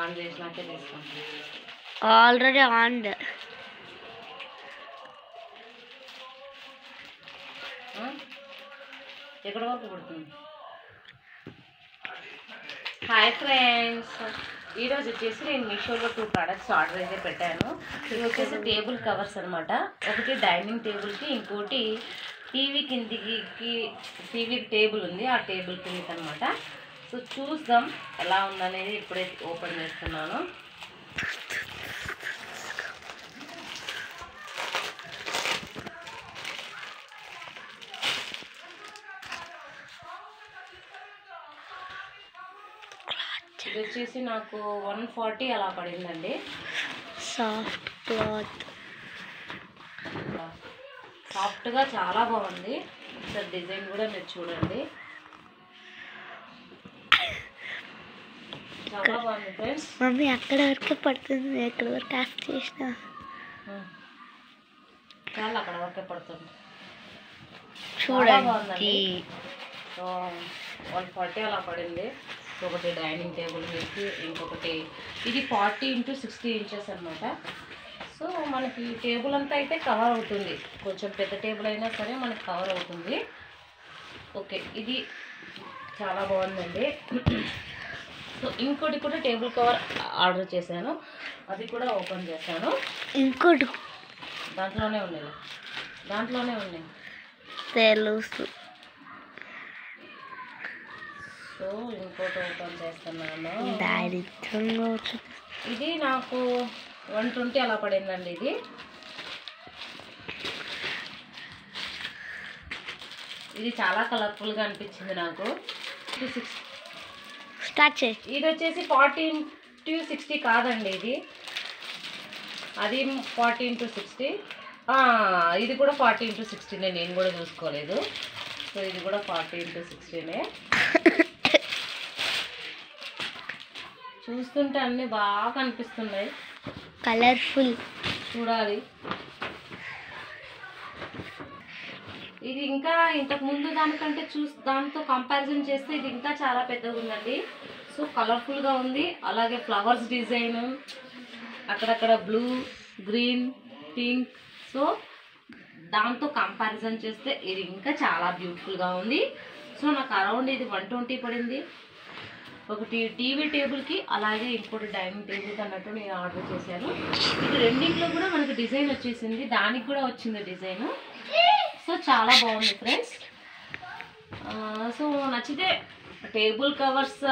On చేసినాకే తీసుకుంటాను. Already on. ఎక్కడ వరకు పడుతుంది? హాయ్ ఫ్రెండ్స్, ఈరోజు వచ్చేసి నేను మీషోలో 2 ప్రోడక్ట్స్ ఆర్డర్ అయితే పెట్టాను. ఇవి వచ్చేసి టేబుల్ కవర్స్ అనమాట. ఒకటి డైనింగ్ టేబుల్కి, ఇంకోటి టీవీ కిందికి టీవీ టేబుల్ ఉంది, ఆ టేబుల్ కిందికి అనమాట. సో చూద్దాం ఎలా ఉందనేది ఇప్పుడే ఓపెన్ చేస్తున్నాను. ఇది వచ్చేసి నాకు 140 అలా పడిందండి. సాఫ్ట్ క్లాత్, సాఫ్ట్గా చాలా బాగుంది. సార్ డిజైన్ కూడా మీరు చూడండి, చాలా బాగుంది ఫ్రెండ్స్. మమ్మీ అక్కడ వరకే పడుతుంది, ఎక్కడ వరకు ఆఫ్ చేసిన చాలా అక్కడ వరకే పడుతుంది. చూడండి. సో 140 అలా పడింది. ఒకటి డైనింగ్ టేబుల్ మీదకి, ఇంకొకటి ఇది 40 × 60 ఇంచెస్ అనమాట. సో మనకి టేబుల్ అంతా అయితే కవర్ అవుతుంది, కొంచెం పెద్ద టేబుల్ అయినా సరే మనకి కవర్ అవుతుంది. ఓకే, ఇది చాలా బాగుందండి. సో ఇంకోటి కూడా టేబుల్ కవర్ ఆర్డర్ చేశాను, అది కూడా ఓపెన్ చేశాను. ఇంకోటి దాంట్లోనే ఉన్నాయి తెలుసు. సో ఇంకోటి ఓపెన్ చేస్తున్నాను. ఇది నాకు 120 అలా పడిందండి. ఇది చాలా కలర్ఫుల్గా అనిపించింది నాకు. స్టార్ట్ చేయి. ఇది వచ్చేసి 40 × 60 కాదండి, అది 40 × 60. ఇది కూడా 40 × 60, నేను కూడా చూసుకోలేదు. సో ఇది కూడా 40 × 60. చూస్తుంటే అన్నీ బాగా కనిపిస్తున్నాయి, కలర్ఫుల్. చూడాలి. ఇది ఇంకా ఇంతకు ముందు దానికంటే దాంతో కంపారిజన్ చేస్తే ఇది ఇంకా చాలా పెద్దగా ఉందండి. సో కలర్ఫుల్గా ఉంది, అలాగే ఫ్లవర్స్ డిజైన్, అక్కడక్కడ బ్లూ, గ్రీన్, పింక్. సో దాంతో కంపారిజన్ చేస్తే ఇది ఇంకా చాలా బ్యూటిఫుల్గా ఉంది. సో నాకు అరౌండ్ ఇది 120 పడింది. ఒకటి టీవీ టేబుల్కి, అలాగే ఇంకోటి డైనింగ్ టేబుల్కి అన్నట్టు నేను ఆర్డర్ చేశాను. ఇది రెండింటిలో కూడా మనకి డిజైన్ వచ్చేసింది, దానికి కూడా వచ్చింది డిజైన్. సో చాలా బాగుంది ఫ్రెండ్స్. సో నచ్చితే టేబుల్ కవర్స్